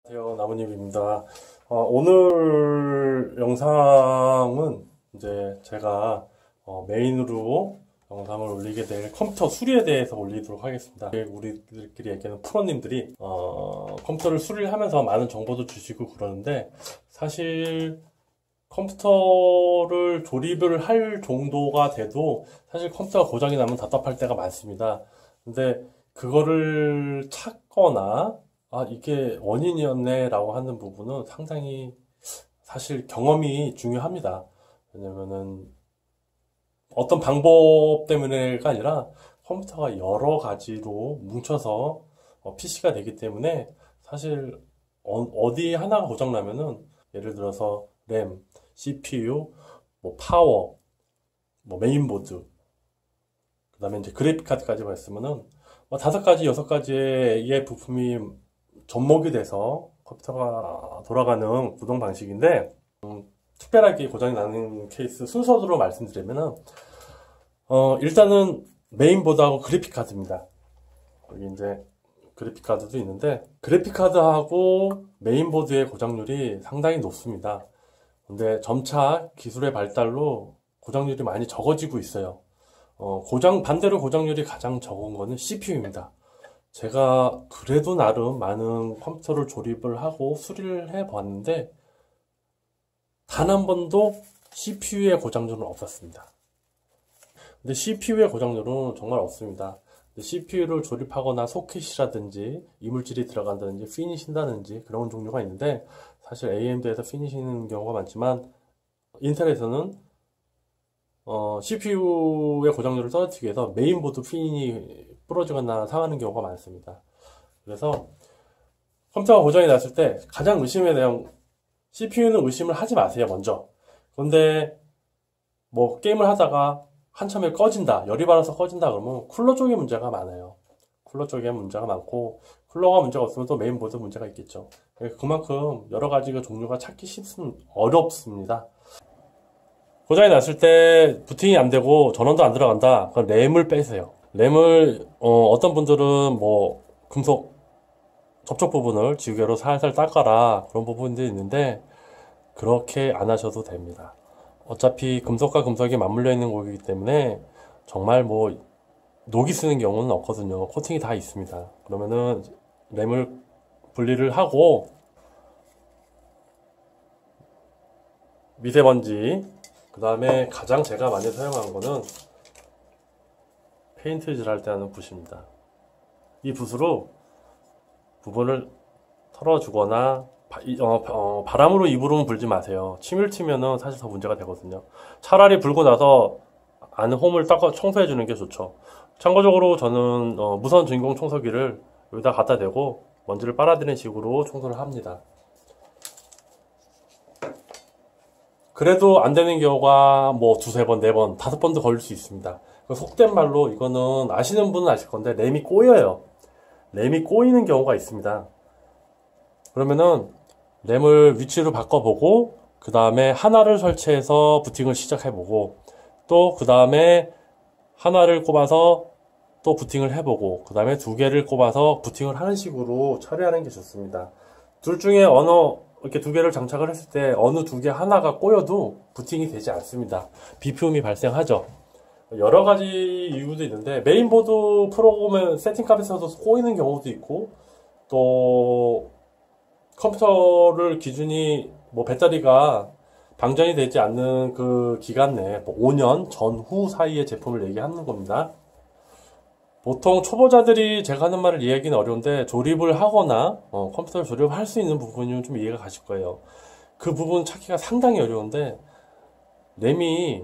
안녕하세요, 나무님입니다. 오늘 영상은 이제 제가 메인으로 영상을 올리게 될 컴퓨터 수리에 대해서 올리도록 하겠습니다. 우리들끼리 얘기하는 프로님들이 컴퓨터를 수리를 하면서 많은 정보도 주시고 그러는데, 사실 컴퓨터를 조립을 할 정도가 돼도 사실 컴퓨터가 고장이 나면 답답할 때가 많습니다. 근데 그거를 찾거나 이게 원인이었네 라고 하는 부분은 상당히 사실 경험이 중요합니다. 왜냐면은 어떤 방법 때문에가 아니라 컴퓨터가 여러 가지로 뭉쳐서 PC가 되기 때문에, 사실 어디 하나가 고장나면은 예를 들어서 램, CPU, 뭐 파워, 뭐 메인보드, 그 다음에 이제 그래픽카드까지 봤으면은 뭐 5가지, 6가지의 부품이 접목이 돼서 컴퓨터가 돌아가는 구동 방식인데, 특별하게 고장이 나는 케이스 순서대로 말씀드리면은, 일단은 메인보드하고 그래픽카드입니다. 여기 이제 그래픽카드도 있는데, 그래픽카드하고 메인보드의 고장률이 상당히 높습니다. 근데 점차 기술의 발달로 고장률이 많이 적어지고 있어요. 반대로 고장률이 가장 적은 거는 CPU입니다. 제가 그래도 나름 많은 컴퓨터를 조립을 하고 수리를 해 봤는데, 단 한 번도 CPU의 고장률은 없었습니다. 근데 CPU의 고장률은 정말 없습니다. CPU를 조립하거나 소켓이라든지 이물질이 들어간다든지 피니신다든지 그런 종류가 있는데, 사실 AMD에서 피니시는 경우가 많지만 인텔에서는 CPU의 고장률을 떨어뜨리기 위해서 메인보드 핀이 부러지거나 상하는 경우가 많습니다. 그래서 컴퓨터가 고장이 났을 때 가장 의심에 대한, CPU는 의심을 하지 마세요, 먼저. 그런데 뭐 게임을 하다가 한참에 꺼진다, 열이 받아서 꺼진다 그러면 쿨러 쪽에 문제가 많아요. 쿨러 쪽에 문제가 많고, 쿨러가 문제가 없으면 또 메인보드 문제가 있겠죠. 그만큼 여러 가지 종류가 찾기 어렵습니다. 고장이 났을 때 부팅이 안 되고 전원도 안 들어간다, 그럼 램을 빼세요. 램을 어떤 분들은 뭐 금속 접촉 부분을 지우개로 살살 닦아라, 그런 부분들이 있는데 그렇게 안 하셔도 됩니다. 어차피 금속과 금속이 맞물려 있는 거기 때문에 정말 뭐 녹이 쓰는 경우는 없거든요. 코팅이 다 있습니다. 그러면은 램을 분리를 하고, 미세먼지, 그 다음에 가장 제가 많이 사용하는 거는 페인트질 할 때 하는 붓입니다. 이 붓으로 부분을 털어주거나, 바람으로 입으로는 불지 마세요. 침을 튀면은 사실 더 문제가 되거든요. 차라리 불고 나서 안에 홈을 닦아 청소해 주는 게 좋죠. 참고적으로 저는 무선 진공 청소기를 여기다 갖다 대고 먼지를 빨아들이는 식으로 청소를 합니다. 그래도 안 되는 경우가 뭐 2-3번, 4번, 5번도 걸릴 수 있습니다. 속된 말로 이거는 아시는 분은 아실 건데, 램이 꼬여요. 램이 꼬이는 경우가 있습니다. 그러면은 램을 위치로 바꿔보고, 그 다음에 하나를 설치해서 부팅을 시작해보고, 또 그 다음에 하나를 꼽아서 또 부팅을 해보고, 그 다음에 2개를 꼽아서 부팅을 하는 식으로 처리하는 게 좋습니다. 둘 중에 이렇게 2개를 장착을 했을 때 어느 2개 하나가 꼬여도 부팅이 되지 않습니다. 비품이 발생하죠. 여러 가지 이유도 있는데, 메인보드 프로그램 세팅값에서도 꼬이는 경우도 있고, 또 컴퓨터를 기준이 뭐 배터리가 방전이 되지 않는 그 기간 내에, 뭐 5년 전후 사이의 제품을 얘기하는 겁니다. 보통 초보자들이 제가 하는 말을 이해하기는 어려운데, 조립을 하거나 컴퓨터를 조립할 수 있는 부분이면 좀 이해가 가실 거예요. 그 부분 찾기가 상당히 어려운데, 램이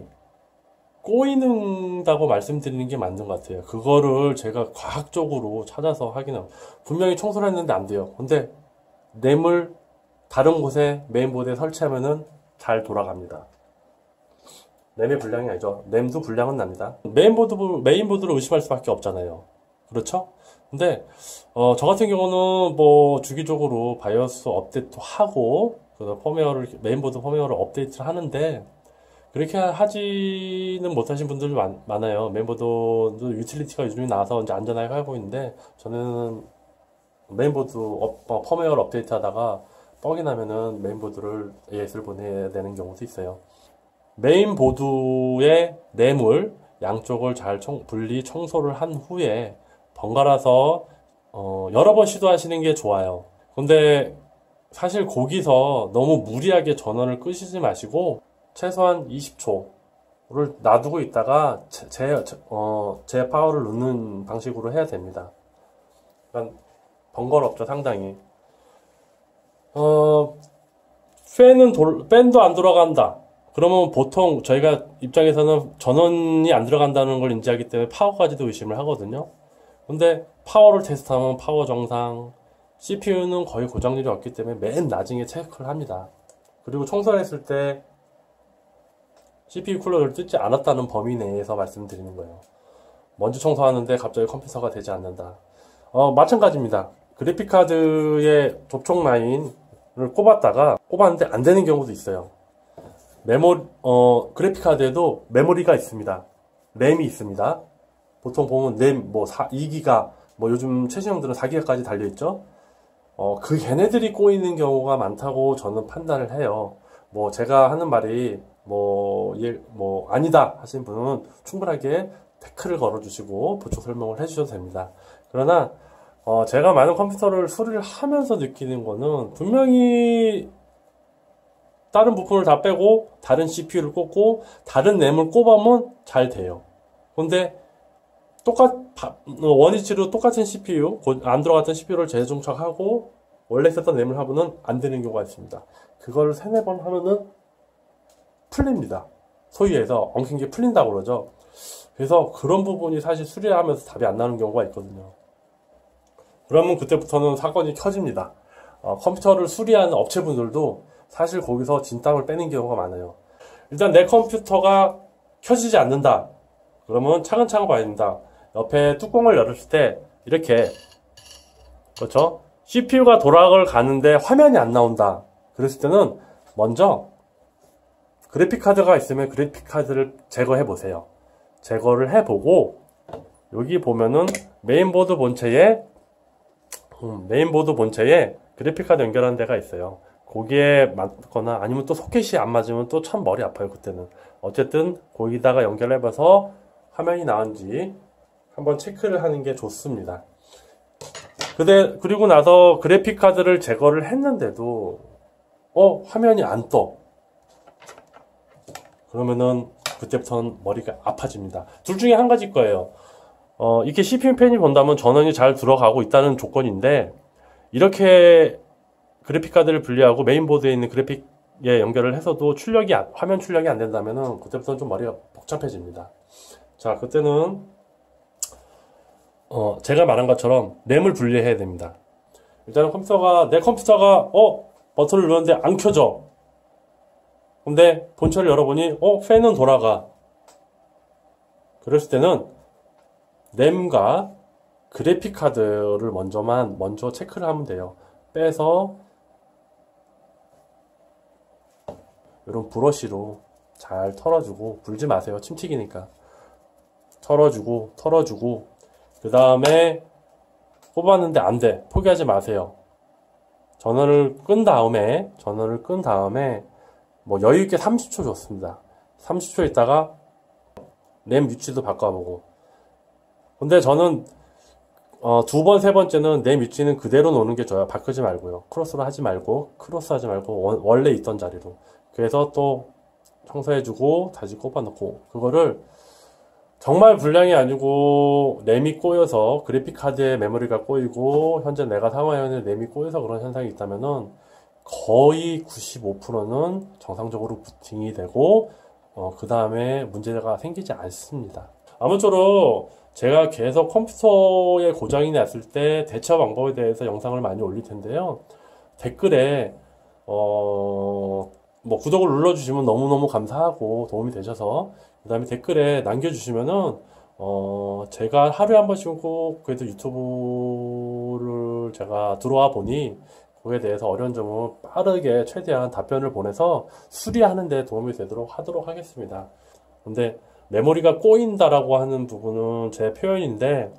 꼬이는다고 말씀드리는 게 맞는 것 같아요. 그거를 제가 과학적으로 찾아서 하기는, 분명히 청소를 했는데 안 돼요. 근데 램을 다른 곳에 메인보드에 설치하면은 잘 돌아갑니다. 램의 불량이 아니죠. 램도 불량은 납니다. 메인보드를 의심할 수밖에 없잖아요. 그렇죠? 근데 저 같은 경우는 뭐 주기적으로 바이오스 업데이트 하고, 메인보드 펌웨어를 업데이트를 하는데, 그렇게 하지는 못하신 분들이 많아요. 메인보드도 유틸리티가 요즘에 나와서 이제 안전하게 하고 있는데, 저는 메인보드 펌웨어를 업데이트 하다가 뻑이 나면은 메인보드를 AS를 보내야 되는 경우도 있어요. 메인보드의 내물 양쪽을 잘 분리 청소를 한 후에 번갈아서 여러 번 시도하시는 게 좋아요. 근데 사실 거기서 너무 무리하게 전원을 끄시지 마시고 최소한 20초를 놔두고 있다가 재파워를 넣는 방식으로 해야 됩니다. 그러니까 번거롭죠, 상당히. 팬도 안 돌아간다. 그러면 보통 저희가 입장에서는 전원이 안 들어간다는 걸 인지하기 때문에 파워까지도 의심을 하거든요. 근데 파워를 테스트하면 파워 정상, CPU는 거의 고장률이 없기 때문에 맨 나중에 체크를 합니다. 그리고 청소를 했을 때 CPU 쿨러를 뜯지 않았다는 범위 내에서 말씀드리는 거예요. 먼저 청소하는데 갑자기 컴퓨터가 되지 않는다. 마찬가지입니다. 그래픽카드의 접촉 라인을 꼽았는데 안 되는 경우도 있어요. 그래픽카드에도 메모리가 있습니다. 램이 있습니다. 보통 보면 램, 2기가, 요즘 최신형들은 4기가까지 달려있죠? 걔네들이 꼬이는 경우가 많다고 저는 판단을 해요. 제가 하는 말이, 아니다 하신 분은 충분하게 태클을 걸어주시고, 보충 설명을 해주셔도 됩니다. 그러나, 제가 많은 컴퓨터를 수리를 하면서 느끼는 거는, 분명히, 다른 부품을 다 빼고, 다른 CPU를 꽂고, 다른 램을 꼽으면 잘 돼요. 근데, 원위치로 똑같은 CPU, 안 들어갔던 CPU를 재정착하고 원래 썼던 램을 하면은 안 되는 경우가 있습니다. 그걸 3-4번 하면은 풀립니다. 소위 해서 엉킨 게 풀린다고 그러죠. 그래서 그런 부분이 사실 수리하면서 답이 안 나는 경우가 있거든요. 그러면 그때부터는 사건이 켜집니다. 컴퓨터를 수리하는 업체분들도 사실 거기서 진땀을 빼는 경우가 많아요. 일단 내 컴퓨터가 켜지지 않는다. 그러면 차근차근 봐야 됩니다. 옆에 뚜껑을 열었을 때 이렇게 그렇죠? CPU가 돌아가를 가는데 화면이 안 나온다. 그랬을 때는 먼저 그래픽카드가 있으면 그래픽카드를 제거해 보세요. 제거를 해보고 여기 보면은 메인보드 본체에 그래픽카드 연결하는 데가 있어요. 거기에 맞거나 아니면 또 소켓이 안 맞으면 또 참 머리 아파요. 그때는 어쨌든 거기다가 연결해봐서 화면이 나온지 한번 체크를 하는 게 좋습니다. 그리고 나서 그래픽카드를 제거를 했는데도 화면이 안 떠. 그러면은 그때부터는 머리가 아파집니다. 둘 중에 한 가지일 거예요. 이렇게 CPU 팬이 본다면 전원이 잘 들어가고 있다는 조건인데 이렇게 그래픽카드를 분리하고 메인보드에 있는 그래픽에 연결을 해서도 화면 출력이 안 된다면은 그때부터는 좀 머리가 복잡해집니다. 자, 그때는 제가 말한 것처럼 램을 분리해야 됩니다. 일단은 내 컴퓨터가 버튼을 눌렀는데 안 켜져. 근데 본체를 열어보니 팬은 돌아가. 그랬을 때는 램과 그래픽카드를 먼저 체크를 하면 돼요. 빼서 이런 브러쉬로 잘 털어주고, 불지 마세요. 침 튀기니까. 털어주고 그 다음에 뽑았는데 안 돼. 포기하지 마세요. 전원을 끈 다음에 여유있게 30초 줬습니다. 30초 있다가 램 위치도 바꿔보고. 근데 저는 2번, 3번째는 램 위치는 그대로 놓는 게 좋아요. 바꾸지 말고요. 크로스 하지 말고 원래 있던 자리로. 그래서 또 청소해주고 다시 꼽아놓고, 그거를 정말 불량이 아니고 램이 꼬여서 그래픽카드에 메모리가 꼬이고 현재 내가 사용하는 램이 꼬여서 그런 현상이 있다면은 거의 95%는 정상적으로 부팅이 되고 그 다음에 문제가 생기지 않습니다. 아무쪼록 제가 계속 컴퓨터에 고장이 났을 때 대처 방법에 대해서 영상을 많이 올릴 텐데요. 댓글에 구독을 눌러주시면 너무너무 감사하고 도움이 되셔서 그 다음에 댓글에 남겨주시면은 제가 하루에 한 번씩은 꼭 그래도 유튜브를 제가 들어와 보니 그에 대해서 어려운 점을 빠르게 최대한 답변을 보내서 수리하는 데 도움이 되도록 하도록 하겠습니다. 근데 메모리가 꼬인다라고 하는 부분은 제 표현인데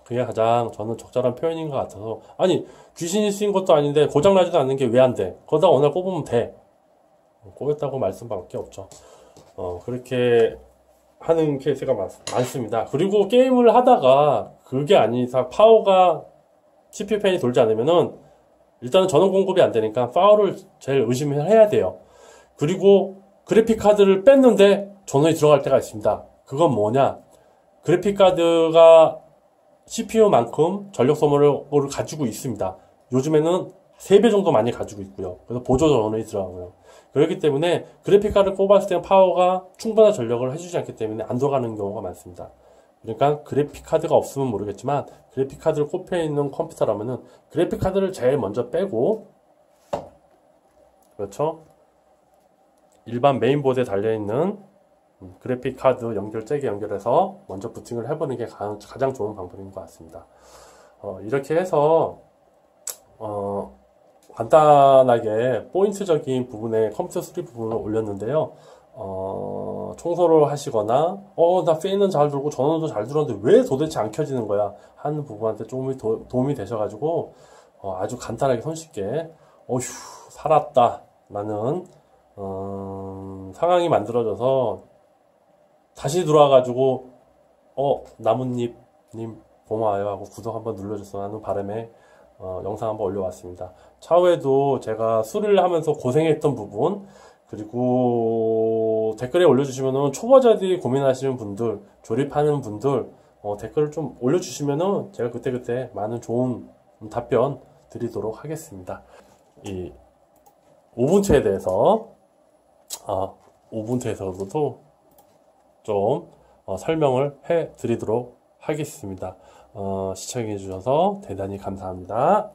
그게 가장 저는 적절한 표현인 것 같아서. 아니, 귀신이 쓰인 것도 아닌데 고장나지도 않는 게 왜 안 돼? 거기다 오늘 꼽으면 돼. 꼬였다고 말씀밖에 없죠. 그렇게 하는 케이스가 많습니다. 그리고 게임을 하다가 그게 아닌 이상 파워가 CPU 팬이 돌지 않으면은 일단은 전원 공급이 안 되니까 파워를 제일 의심을 해야 돼요. 그리고 그래픽 카드를 뺐는데 전원이 들어갈 때가 있습니다. 그건 뭐냐? 그래픽 카드가 CPU만큼 전력 소모를 가지고 있습니다. 요즘에는 3배 정도 많이 가지고 있고요. 그래서 보조 전원이 들어가고요. 그렇기 때문에 그래픽 카드를 꼽았을 때 파워가 충분한 전력을 해주지 않기 때문에 안 들어가는 경우가 많습니다. 그러니까 그래픽 카드가 없으면 모르겠지만 그래픽 카드를 꼽혀 있는 컴퓨터라면은 그래픽 카드를 제일 먼저 빼고, 그렇죠? 일반 메인보드에 달려있는 그래픽 카드 잭에 연결해서 먼저 부팅을 해보는 게 가장 좋은 방법인 것 같습니다. 이렇게 해서 간단하게 포인트적인 부분에 컴퓨터 수리 부분을 올렸는데요. 청소를 하시거나 나 팬은 잘 돌고 전원도 잘 들었는데 왜 도대체 안 켜지는 거야 하는 부분한테 조금 도움이 되셔가지고 아주 간단하게 손쉽게 어휴 살았다 라는 상황이 만들어져서 다시 들어와가지고 나뭇잎님 고마워요 하고 구독 한번 눌러줬으면 하는 바람에 영상 한번 올려왔습니다. 차후에도 제가 수리를 하면서 고생했던 부분, 그리고 댓글에 올려주시면은 초보자들이 고민하시는 분들, 조립하는 분들 댓글을 좀 올려주시면은 제가 그때그때 많은 좋은 답변 드리도록 하겠습니다. 이 우분투에 대해서 우분투에서도 좀 설명을 해 드리도록 하겠습니다. 시청해 주셔서 대단히 감사합니다.